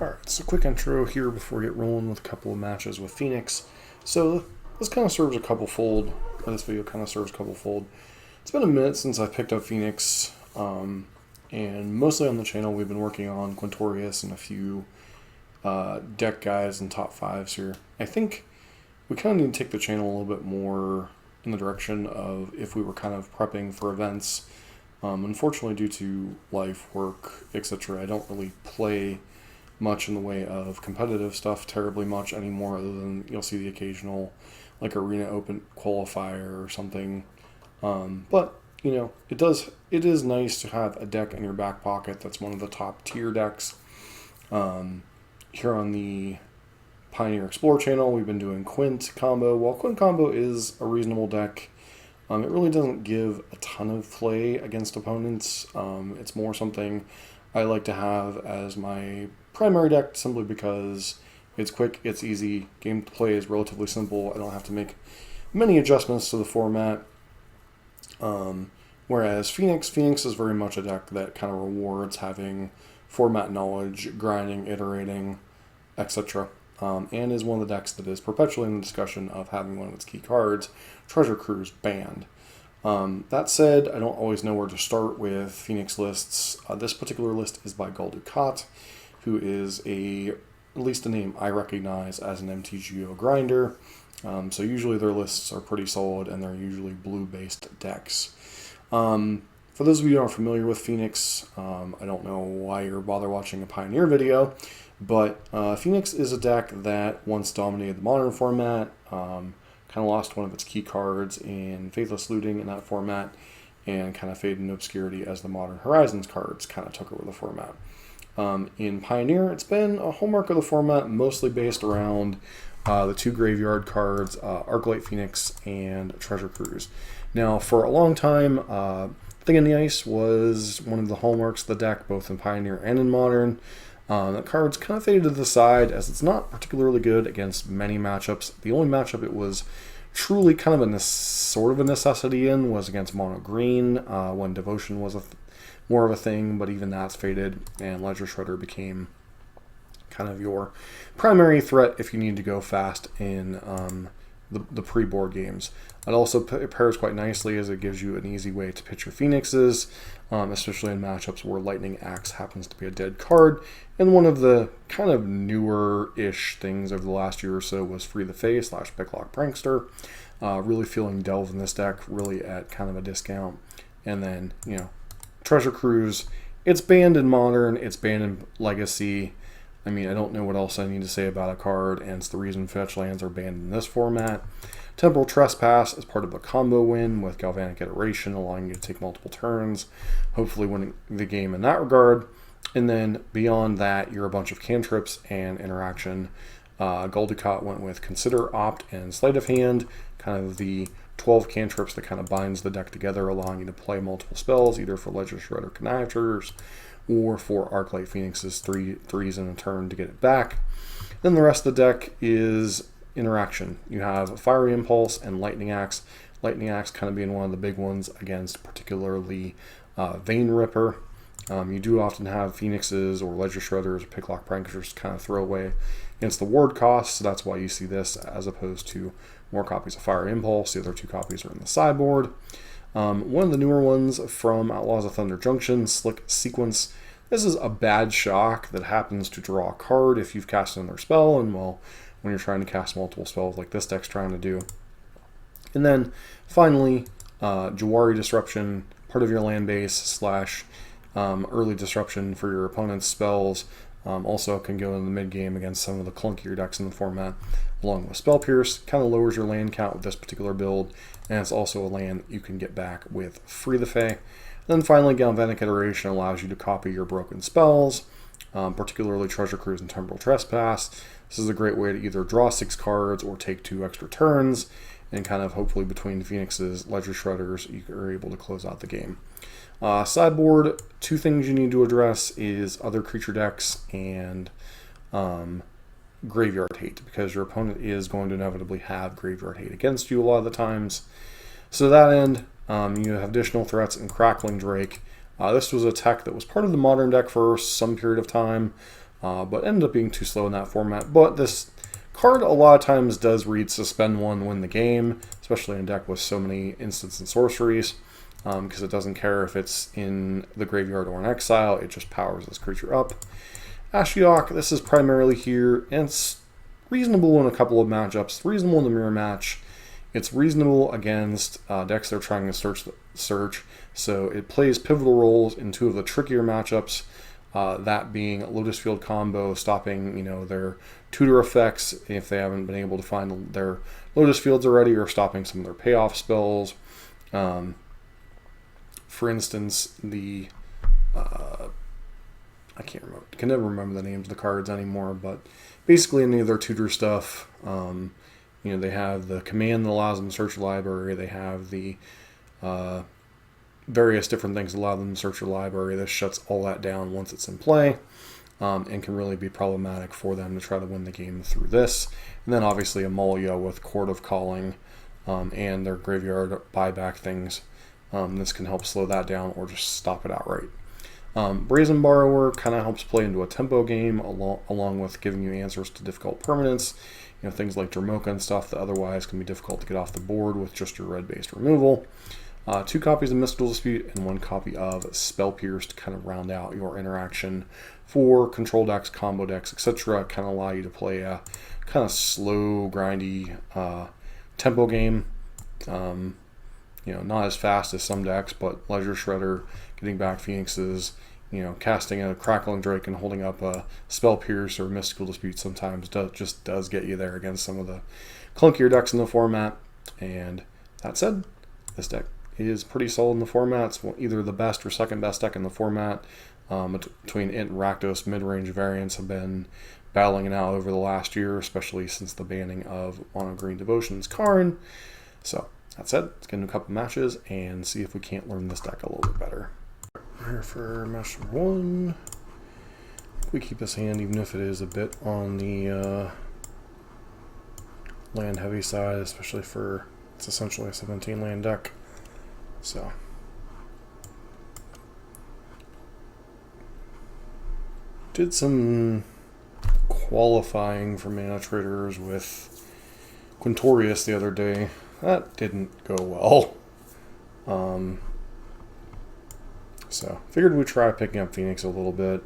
Alright, so quick intro here before we get rolling with a couple of matches with Phoenix. So this kind of serves a couple fold, or this video kind of serves a couple fold. It's been a minute since I picked up Phoenix, and mostly on the channel we've been working on Quintorius and a few deck guys and top fives here. I think we kind of need to take the channel a little bit more in the direction of if we were kind of prepping for events. Unfortunately, due to life, work, etc., I don't really play much in the way of competitive stuff terribly much anymore, other than you'll see the occasional like arena open qualifier or something. But you know, it is nice to have a deck in your back pocket that's one of the top tier decks. Here on the Pioneer Explore channel, we've been doing Quint Combo. While Quint Combo is a reasonable deck, it really doesn't give a ton of play against opponents. It's more something I like to have as my primary deck, simply because it's quick, it's easy, gameplay is relatively simple. I don't have to make many adjustments to the format. Whereas Phoenix is very much a deck that kind of rewards having format knowledge, grinding, iterating, etc. And is one of the decks that is perpetually in the discussion of having one of its key cards, Treasure Cruise, banned. That said, I don't always know where to start with Phoenix lists. This particular list is by Ducat, who is at least a name I recognize as an MTGO grinder. So usually their lists are pretty solid, and they're usually blue-based decks. For those of you who aren't familiar with Phoenix, I don't know why you're bother watching a Pioneer video, but Phoenix is a deck that once dominated the Modern format, kind of lost one of its key cards in Faithless Looting in that format, and kind of faded into obscurity as the Modern Horizons cards kind of took over the format. In Pioneer, it's been a hallmark of the format, mostly based around the two graveyard cards, Izzet Phoenix and Treasure Cruise. Now, for a long time, Thing in the Ice was one of the hallmarks of the deck, both in Pioneer and in Modern. The card's kind of faded to the side, as it's not particularly good against many matchups. The only matchup it was truly kind of sort of a necessity in was against Mono Green, when Devotion was more of a thing, but even that's faded, and Ledger Shredder became kind of your primary threat if you need to go fast in the pre-board games. It also pairs quite nicely, as it gives you an easy way to pitch your Phoenixes, especially in matchups where Lightning Axe happens to be a dead card. And one of the kind of newer-ish things over the last year or so was Free the Fae / Picklock Prankster. Really feeling Delve in this deck, really at kind of a discount. And then, you know, Treasure Cruise, it's banned in Modern, it's banned in Legacy. I mean, I don't know what else I need to say about a card, and it's the reason fetch lands are banned in this format. Temporal Trespass is part of a combo win with Galvanic Iteration, allowing you to take multiple turns, hopefully winning the game in that regard. And then beyond that, you're a bunch of cantrips and interaction. Ducat went with Consider, Opt, and Sleight of Hand, kind of the 12 cantrips that kind of binds the deck together, allowing you to play multiple spells, either for Ledger Shredder Connivers or for Izzet Phoenix's threes in a turn to get it back. Then the rest of the deck is interaction. You have Fiery Impulse and Lightning Axe. Lightning Axe kind of being one of the big ones against particularly Vein Ripper. You do often have Phoenixes or Ledger Shredders or Picklock Pranksters kind of throw away against the ward costs, so that's why you see this as opposed to more copies of Fire Impulse. The other two copies are in the sideboard. One of the newer ones from Outlaws of Thunder Junction, Slick Sequence. This is a bad shock that happens to draw a card if you've cast another spell, and well, when you're trying to cast multiple spells like this deck's trying to do. And then finally, Jawari Disruption, part of your land base / early disruption for your opponent's spells. Also can go in the mid game against some of the clunkier decks in the format, along with Spell Pierce. Kind of lowers your land count with this particular build, and it's also a land you can get back with Free the Fae. Then finally, Galvanic Iteration allows you to copy your broken spells, particularly Treasure Cruise and Temporal Trespass. This is a great way to either draw 6 cards or take 2 extra turns, and kind of hopefully between the Phoenixes, Ledger Shredders, you are able to close out the game. Sideboard, 2 things you need to address is other creature decks and Graveyard Hate, because your opponent is going to inevitably have Graveyard Hate against you a lot of the times. So to that end, you have additional threats in Crackling Drake. This was a tech that was part of the Modern deck for some period of time. but ended up being too slow in that format. But this card a lot of times does read suspend one, win the game, especially in a deck with so many instants and sorceries, because it doesn't care if it's in the graveyard or in exile, it just powers this creature up. Ashiok, this is primarily here, and it's reasonable in a couple of matchups, reasonable in the mirror match. It's reasonable against decks that are trying to search, so it plays pivotal roles in two of the trickier matchups, that being Lotus Field Combo, stopping their tutor effects if they haven't been able to find their Lotus Fields already, or stopping some of their payoff spells. For instance, the I can never remember the names of the cards anymore, but basically any of their tutor stuff. They have the command that allows them to search the library. They have the various different things that allow them to search the library. This shuts all that down once it's in play, and can really be problematic for them to try to win the game through this. And then obviously Amalia with Court of Calling and their graveyard buyback things. This can help slow that down or just stop it outright. Brazen Borrower kind of helps play into a tempo game along with giving you answers to difficult permanents. Things like Dramoka and stuff that otherwise can be difficult to get off the board with just your red-based removal. 2 copies of Mystical Dispute and 1 copy of Spell Pierce to kind of round out your interaction for control decks, combo decks, etc. Kind of allow you to play a kind of slow, grindy tempo game. Not as fast as some decks, but Leisure Shredder, getting back Phoenixes, casting a Crackling Drake and holding up a Spell Pierce or Mystical Dispute sometimes does get you there against some of the clunkier decks in the format. And that said, this deck is pretty solid in the format. It's either the best or second best deck in the format. Between it and Rakdos, mid-range variants have been battling it out over the last year, especially since the banning of Mono Green Devotion's Karn. So, that said, let's get into a couple matches and see if we can't learn this deck a little bit better. Here for match 1. We keep this hand even if it is a bit on the land heavy side, especially for it's essentially a 17 land deck. So did some qualifying for mana traders with Quintorius the other day. That didn't go well. So figured we'd try picking up Phoenix a little bit.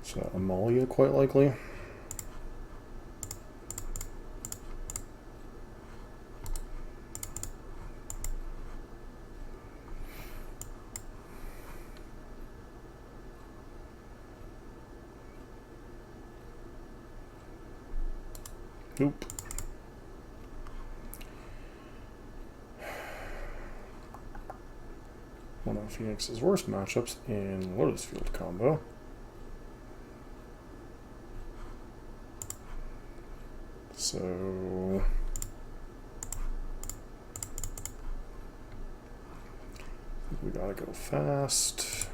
So Amalia quite likely. Nope. One of Phoenix's worst matchups in Lotus Field Combo. So we gotta go fast.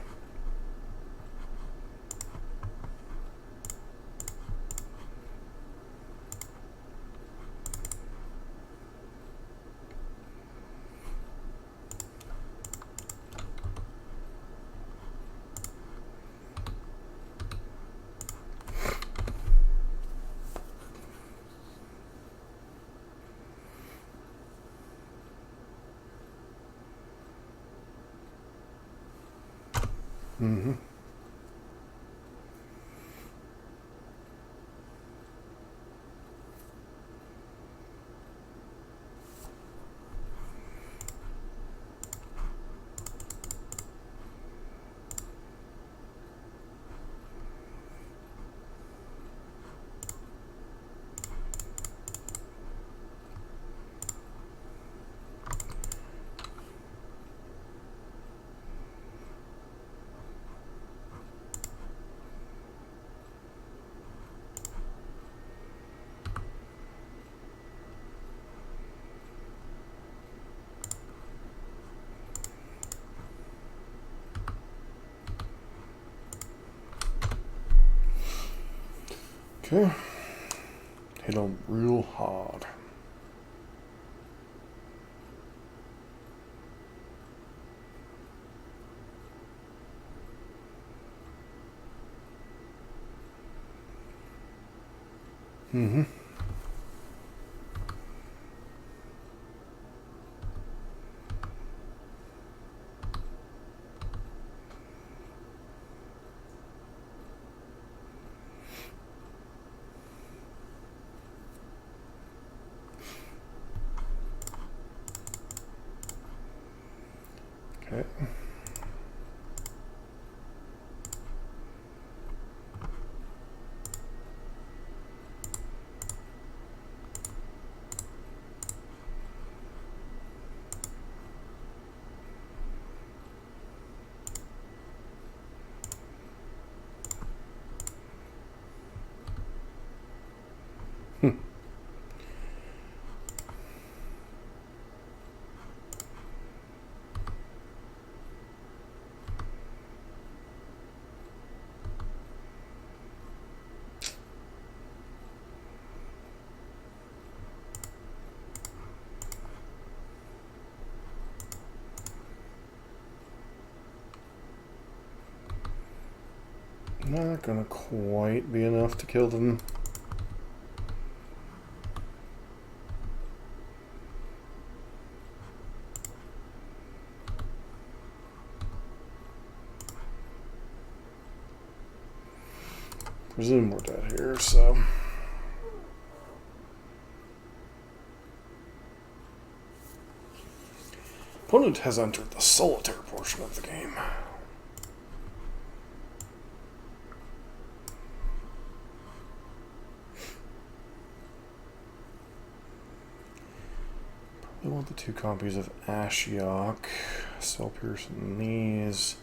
Mm-hmm. Okay. Hit them real hard. Mm-hmm. Okay. Not gonna quite be enough to kill them. Presume we're dead here, so. Opponent has entered the solitaire portion of the game. Probably want the 2 copies of Ashiok. Spell Piercing these.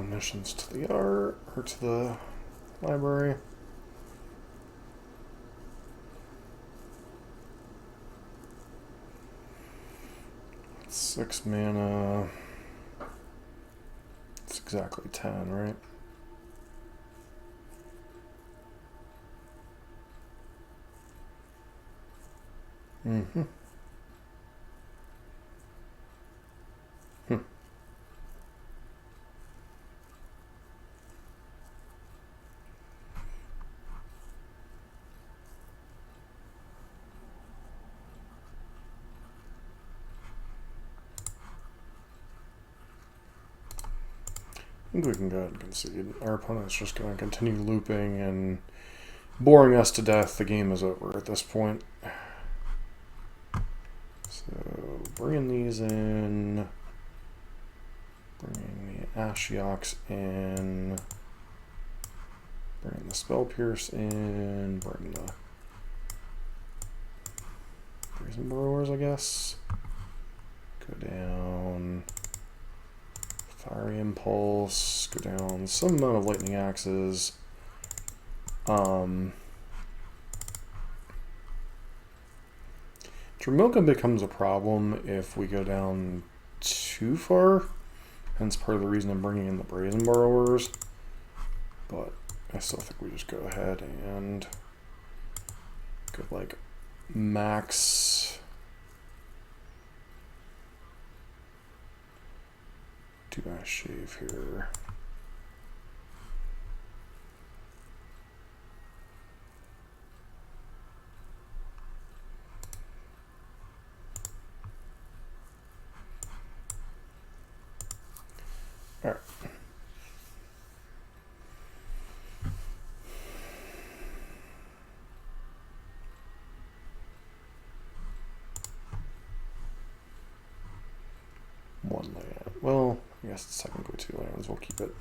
Missions to the art, or to the library. It's 6 mana. It's exactly 10, right? Mm-hmm. I think we can go ahead and concede. Our opponent's just going to continue looping and boring us to death. The game is over at this point. So, bringing these in. Bringing the Ashioks in. Bringing the Spell Pierce in. Bringing the Brazen Burrowers, I guess. Go down. Fiery Impulse, go down some amount of Lightning Axes. Dromoka becomes a problem if we go down too far, hence part of the reason I'm bringing in the Brazen Burrowers. But I still think we just go ahead and go like max. Do I shave here? All right. One land. Well, I guess it's technically 2 lands. We'll keep it.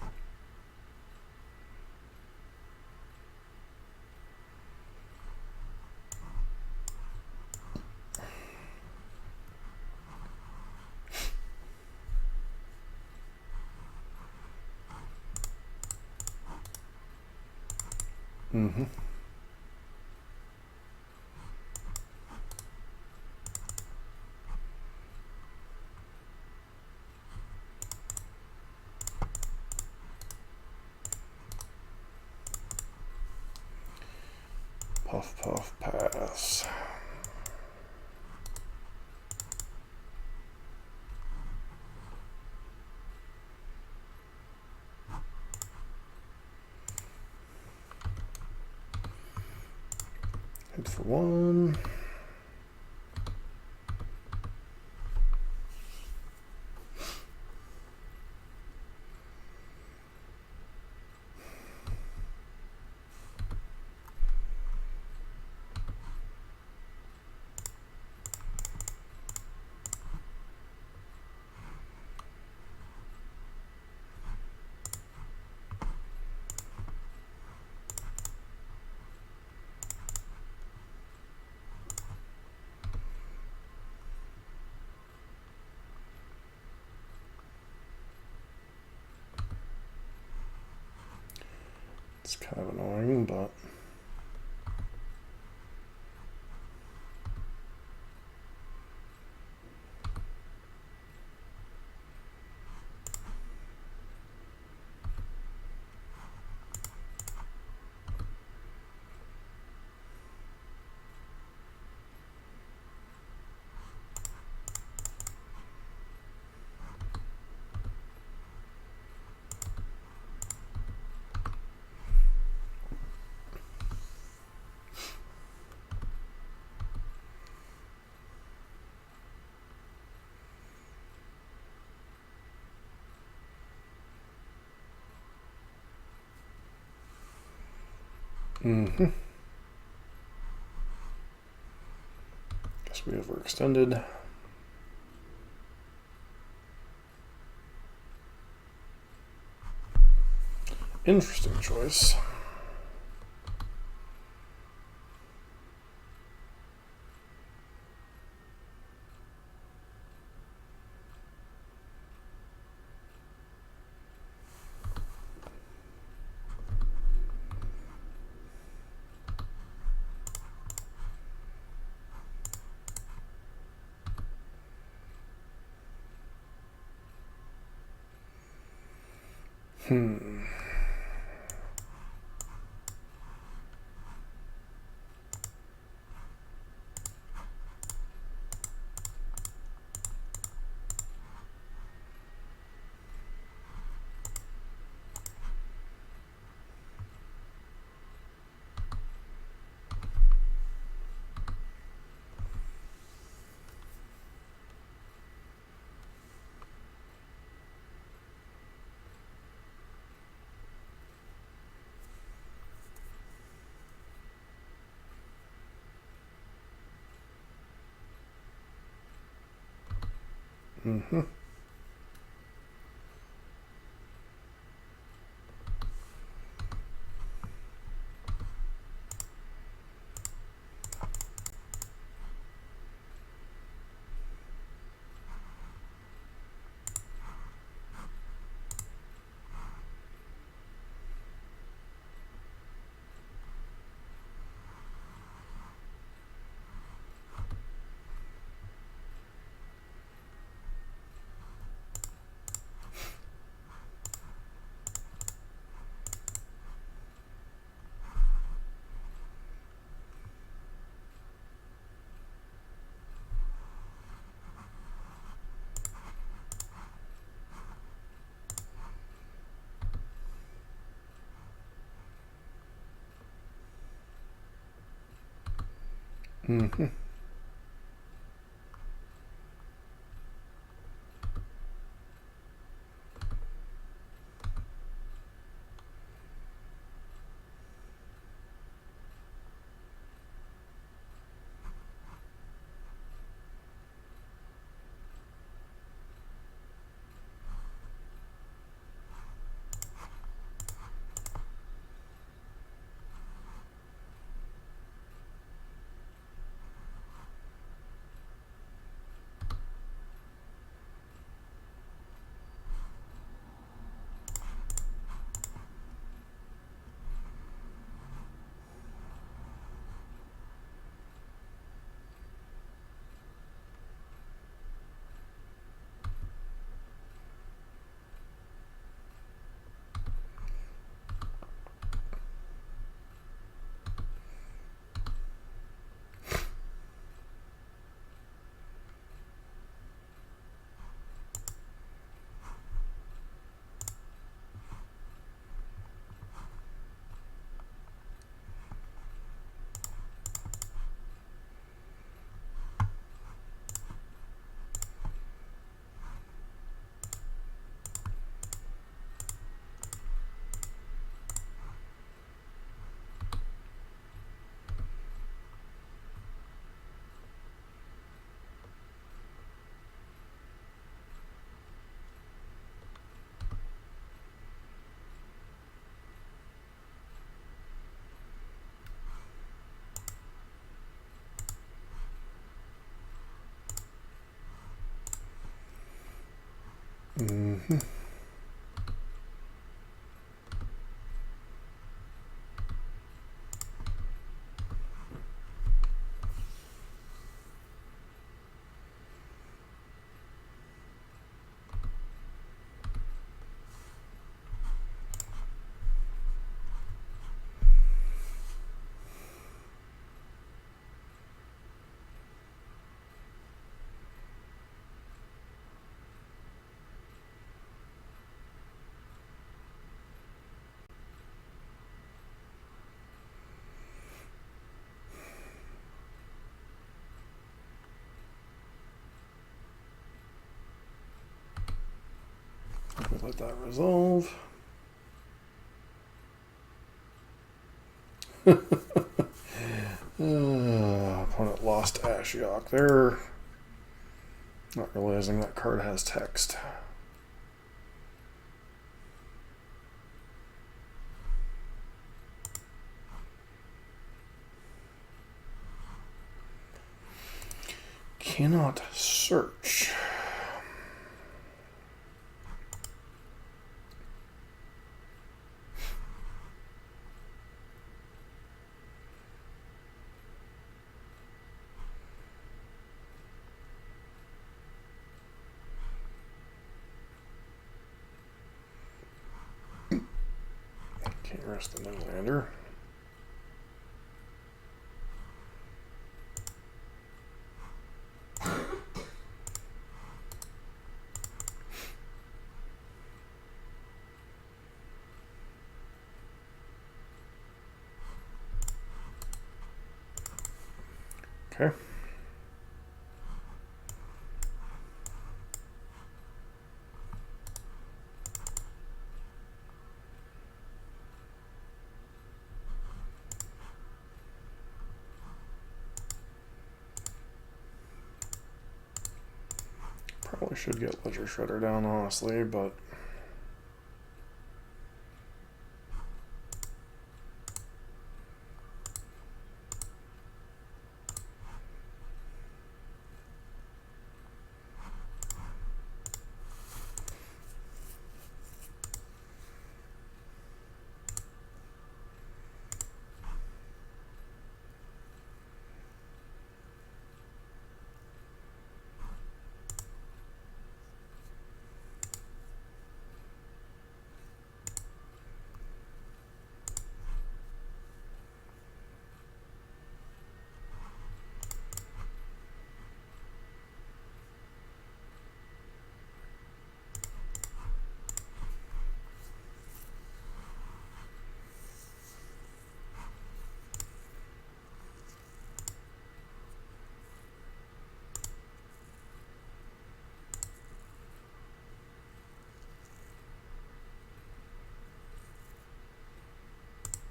Mm-hmm. Puff, puff, pass. Hit for 1. It's kind of annoying, but guess we overextended. Interesting choice. Mm-hmm. Mm-hmm. Mm-hmm. Let that resolve. Opponent lost Ashiok there. Not realizing that card has text. Cannot search. Can't rest the no-lander. Okay. Probably should get Ledger Shredder down, honestly, but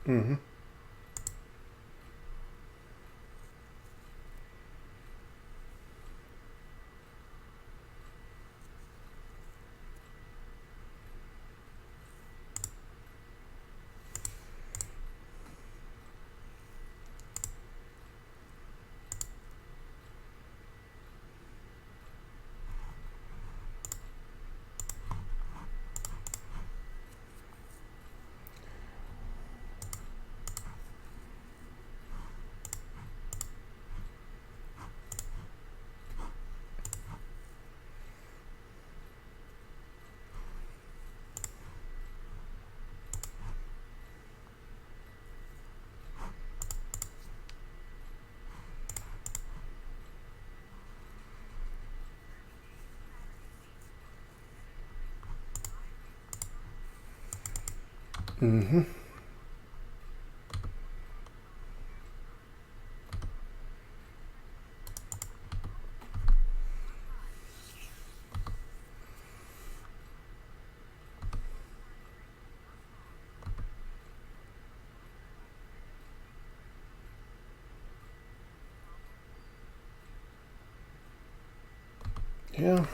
mm-hmm. Mm-hmm. Yeah.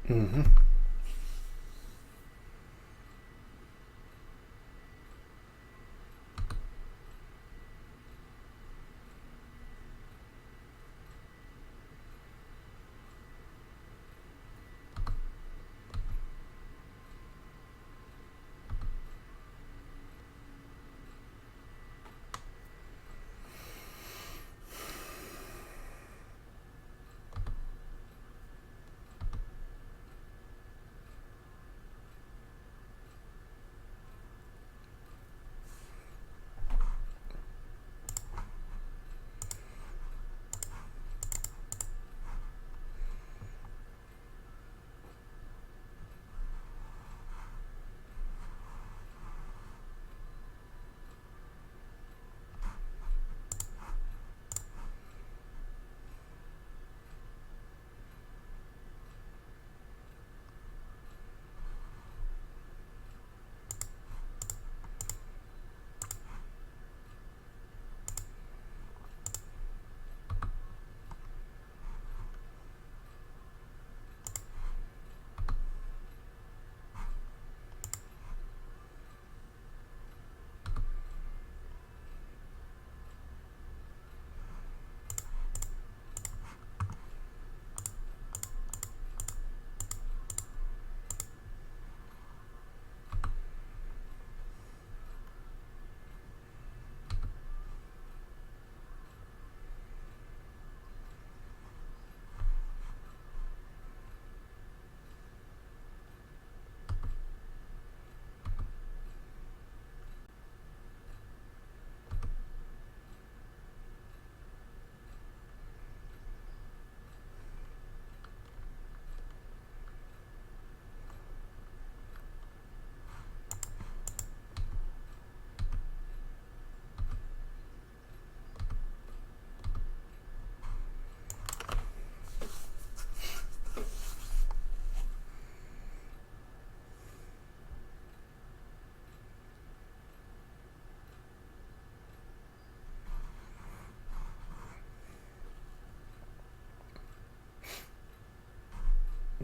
Mm-hmm.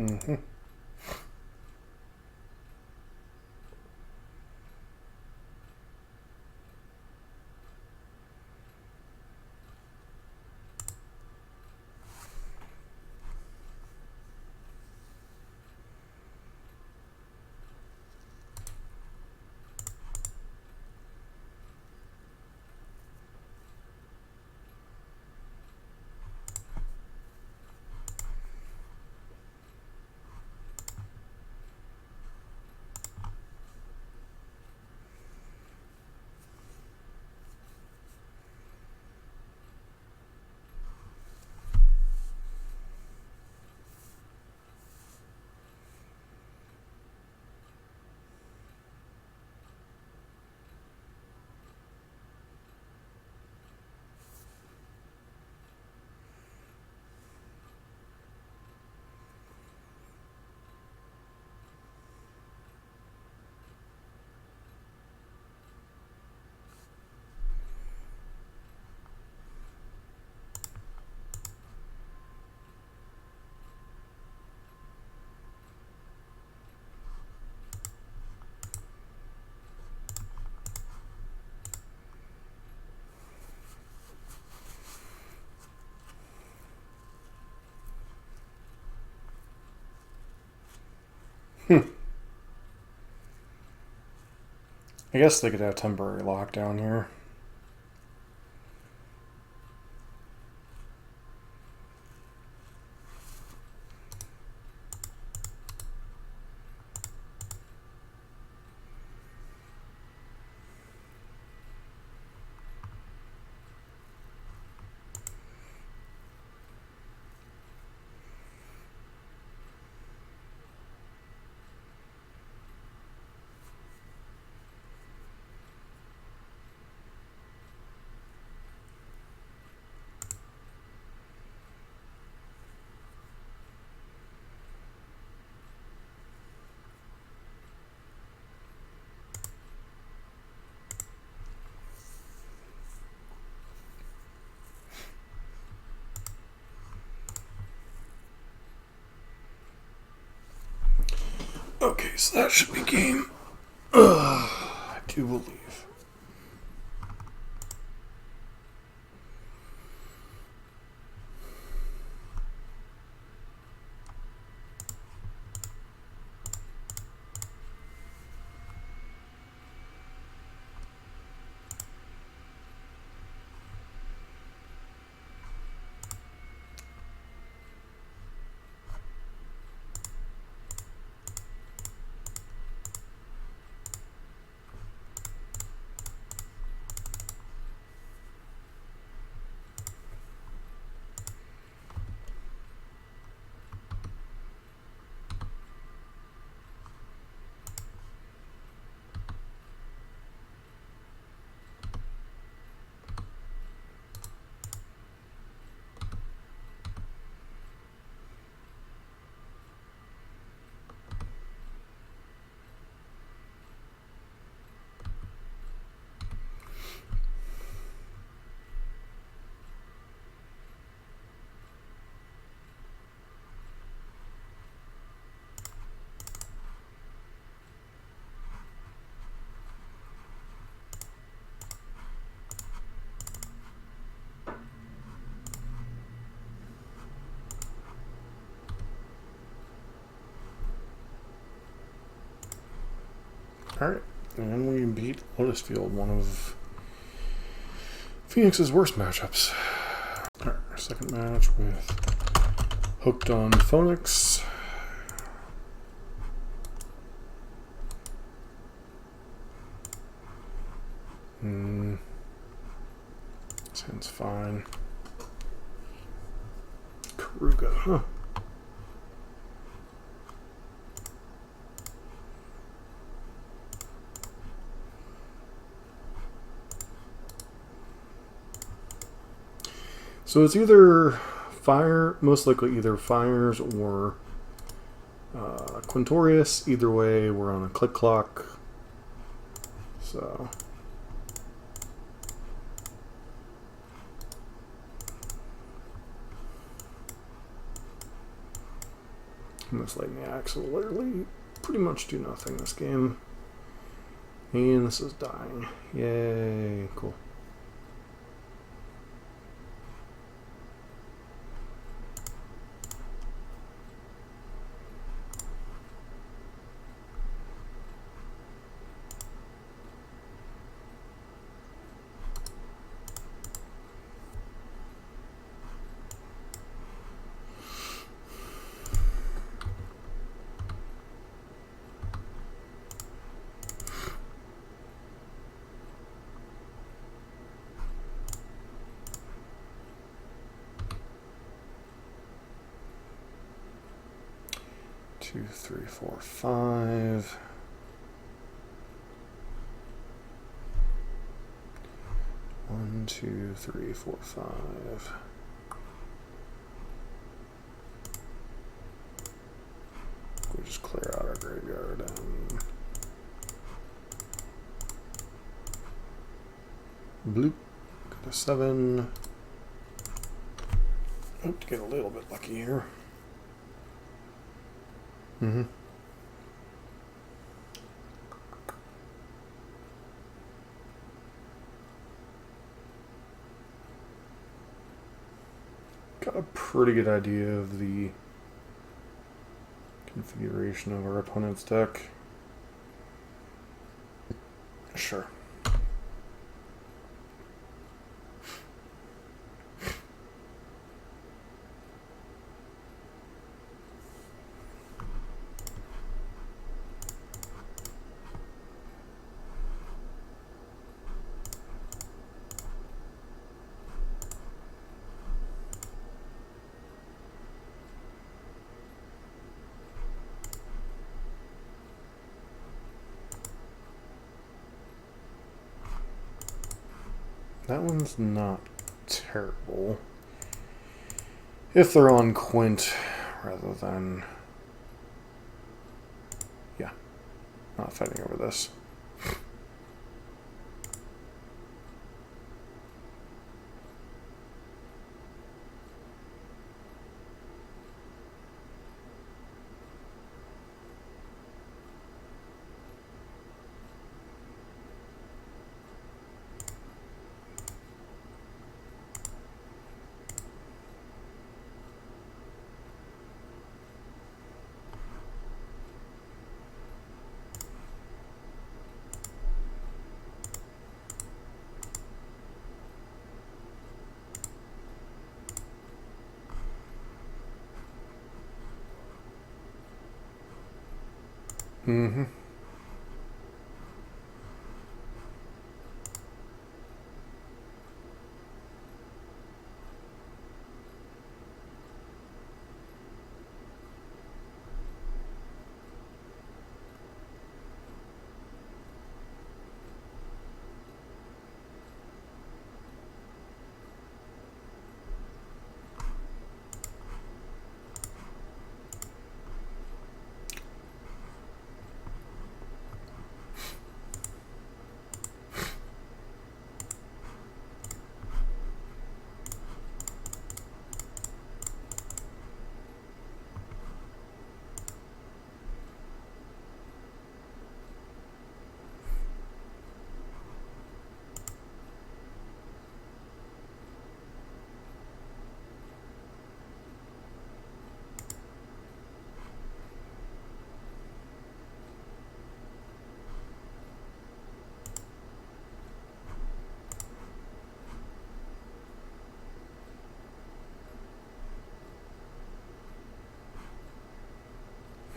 Mm-hmm. I guess they could have temporary lockdown here. Okay, so that should be game. I do believe. Alright, and we beat Lotus Field, one of Phoenix's worst matchups. Alright, our second match with Hooked on Phoenix. This hand's fine. Karuga, huh? So it's either fire, most likely either fires or Quintorius. Either way, we're on a click clock. So this lightning axe will literally pretty much do nothing this game. And this is dying. Yay, cool. Two, three, four, five. One, two, three, four, five. We just clear out our graveyard and bloop. Got a 7. Hope to get a little bit lucky here. Got a pretty good idea of the configuration of our opponent's deck. Sure. That one's not terrible. If they're on Quint rather than... Yeah, not fighting over this. Mm-hmm.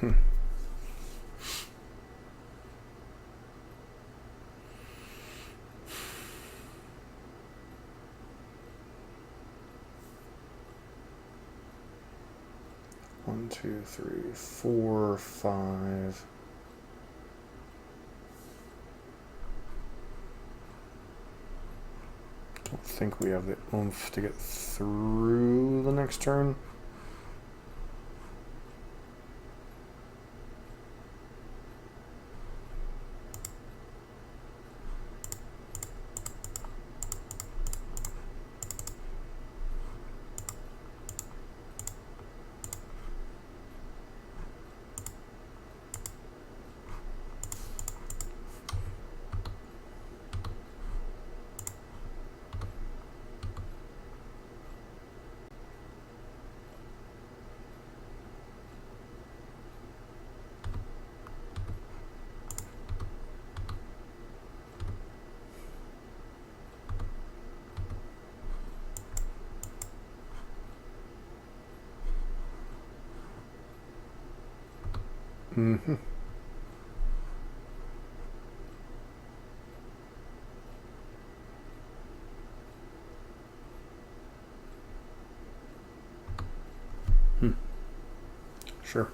Hmm. One, two, three, 4, 5. Don't think we have the oomph to get through the next turn. Mm-hmm. Sure.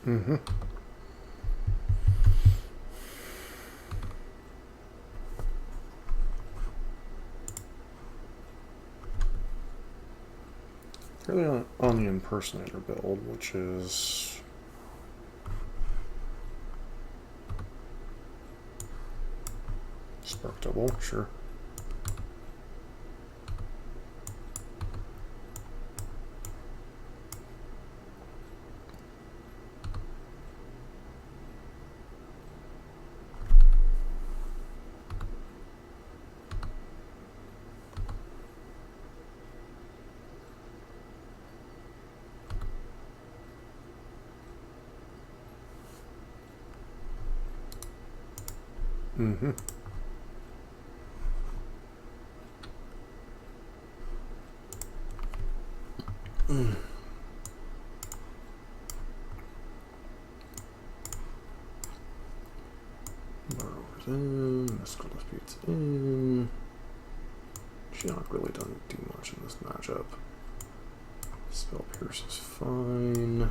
Mm-hmm. Really on the impersonator build, which is spark double, sure. Mm-hmm. Burrows in. Mystical Dispute's in. She's not really done too much in this matchup. Spell Pierce is fine.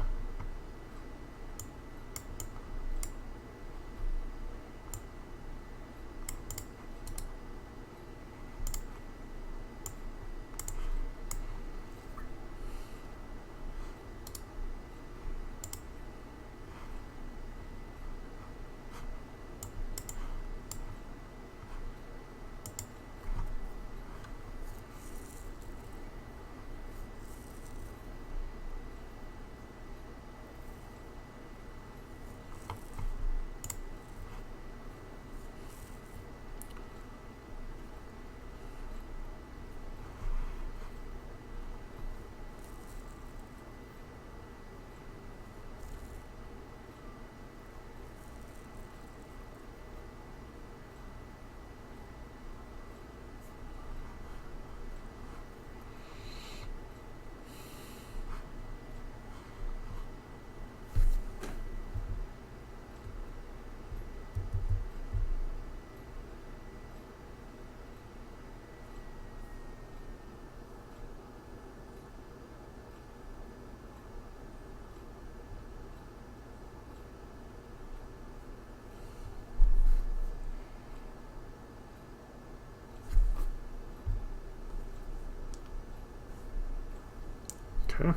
Okay.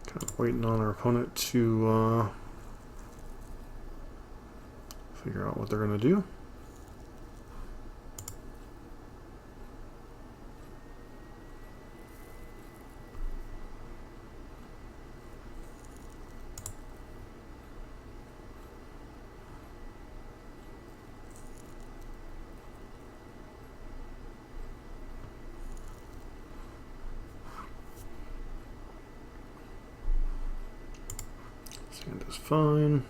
Kind of waiting on our opponent to figure out what they're going to do. Sand is fine.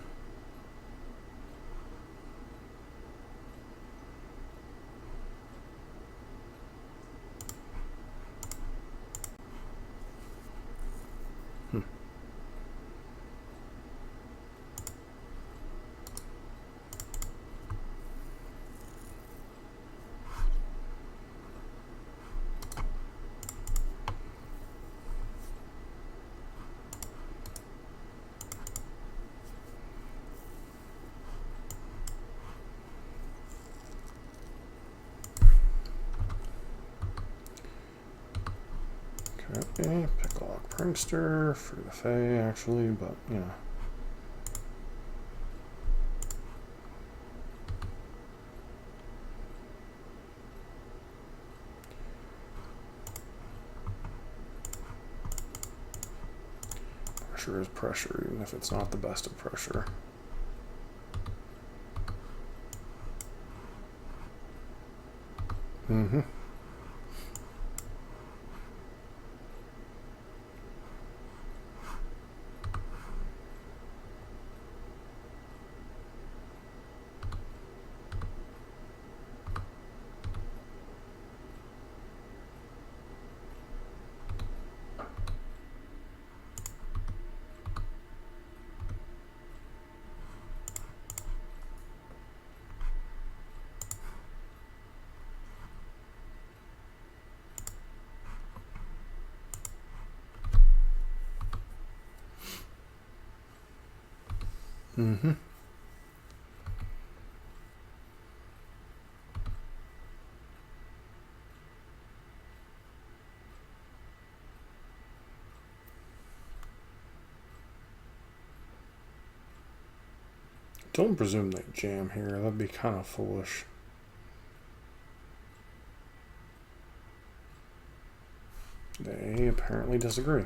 Okay, Picklock Prankster for the Fae, actually, but you know. Pressure is pressure, even if it's not the best of pressure. Mm-hmm. Mm-hmm. Don't presume they jam here. That'd be kind of foolish. They apparently disagree.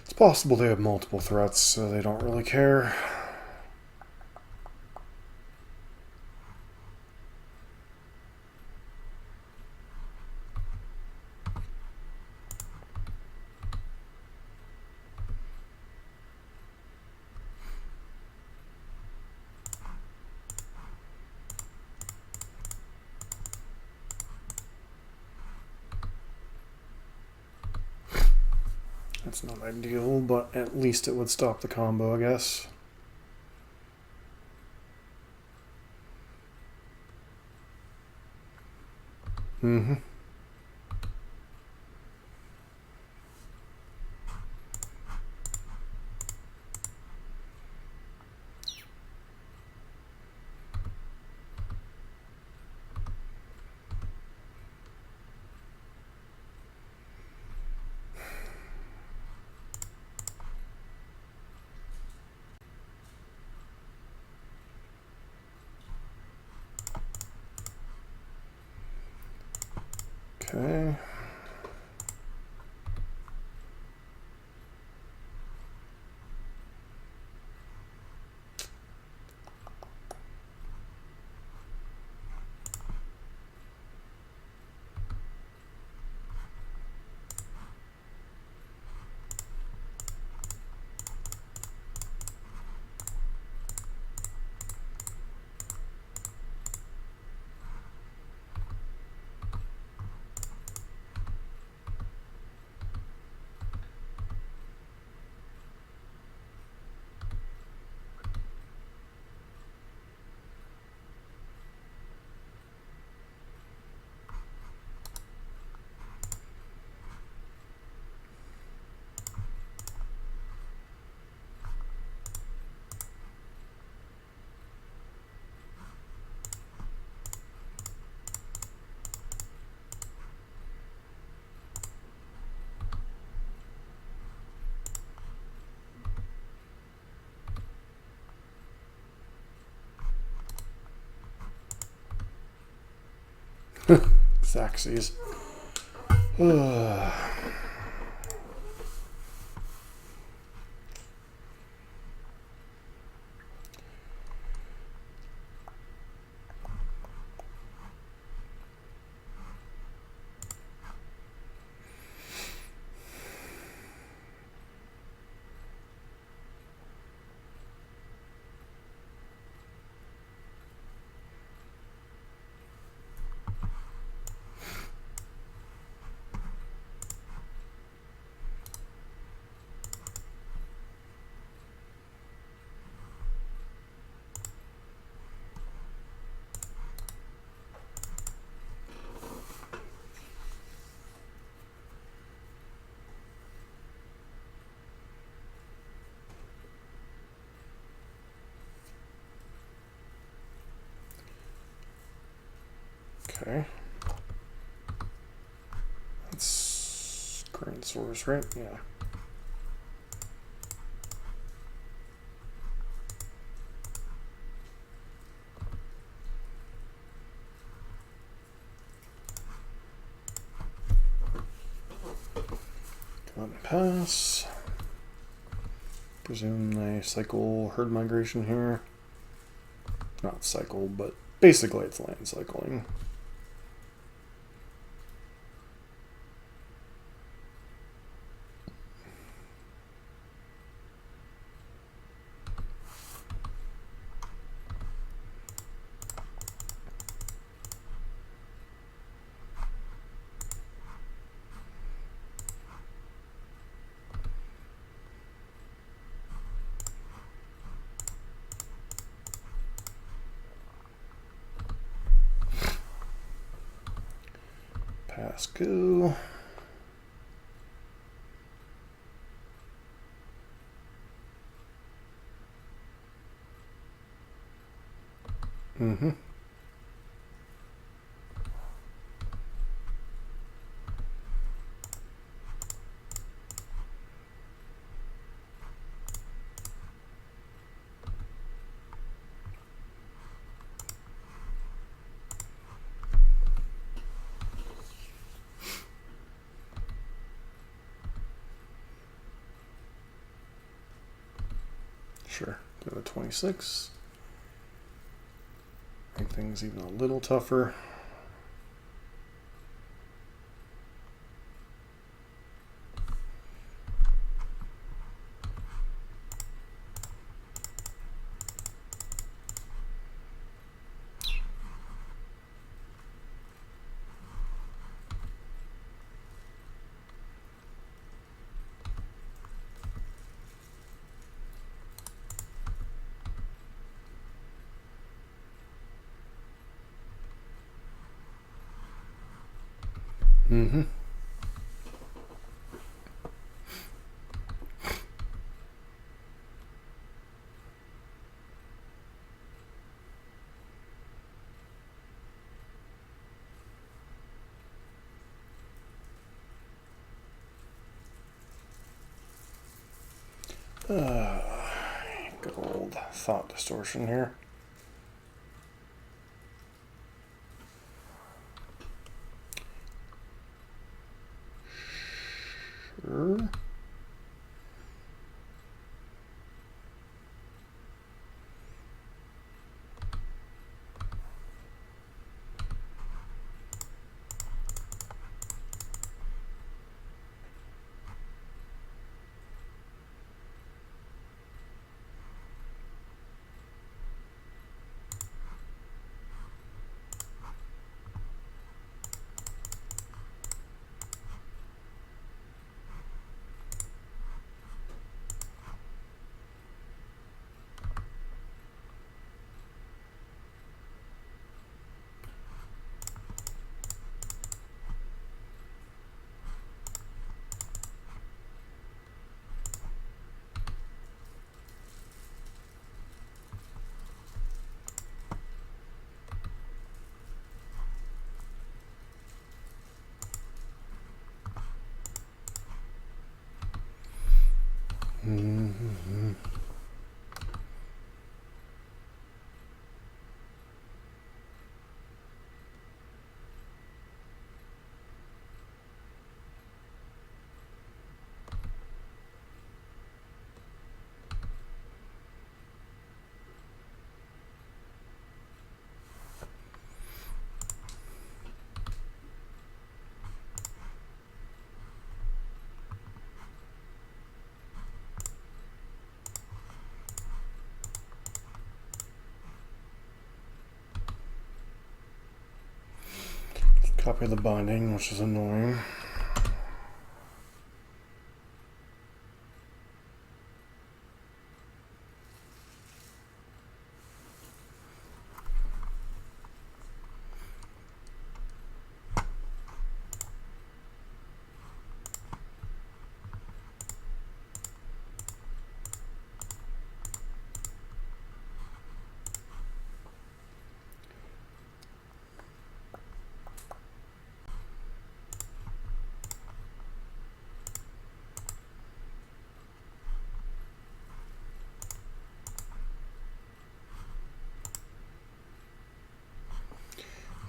It's possible they have multiple threats, so they don't really care. That's not ideal, but at least it would stop the combo, I guess. Mm-hmm. Okay. Xaxes. Okay. That's Grand Source, right? Yeah. Come on, pass. Presume they cycle herd migration here. Not cycle, but basically it's land cycling. Pass go. Mm-hmm. Sure. Go to 26. Make things even a little tougher. Mm-hmm. Good old thought distortion here. Sure. Mm-hmm. Copy the binding, which is annoying.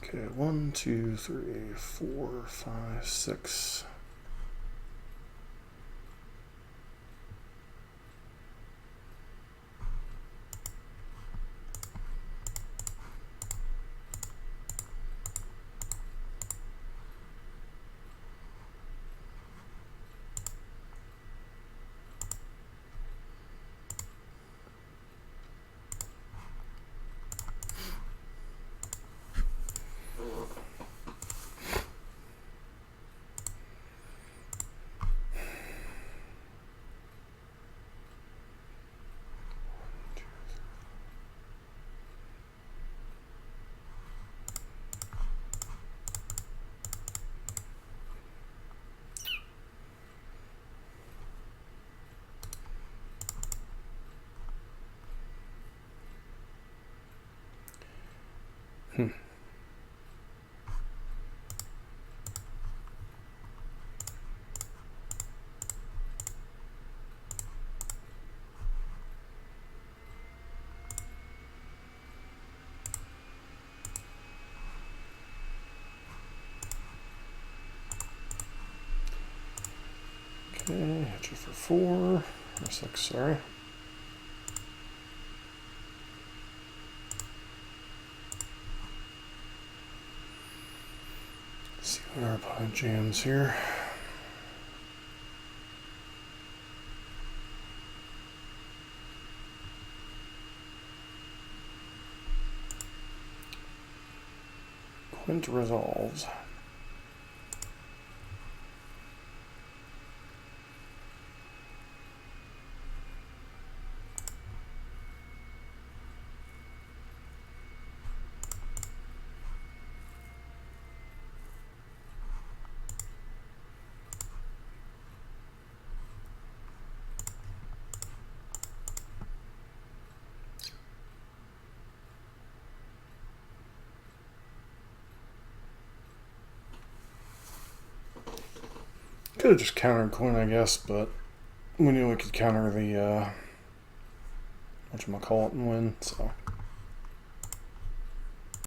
Okay, 1, 2, 3, 4, 5, 6. Okay, hit you for 4, or 6, sorry. Let's see what our opponent jams here. Quint resolves. Could have just countered Quinn, I guess, but we knew we could counter the whatchamacallit and win, so.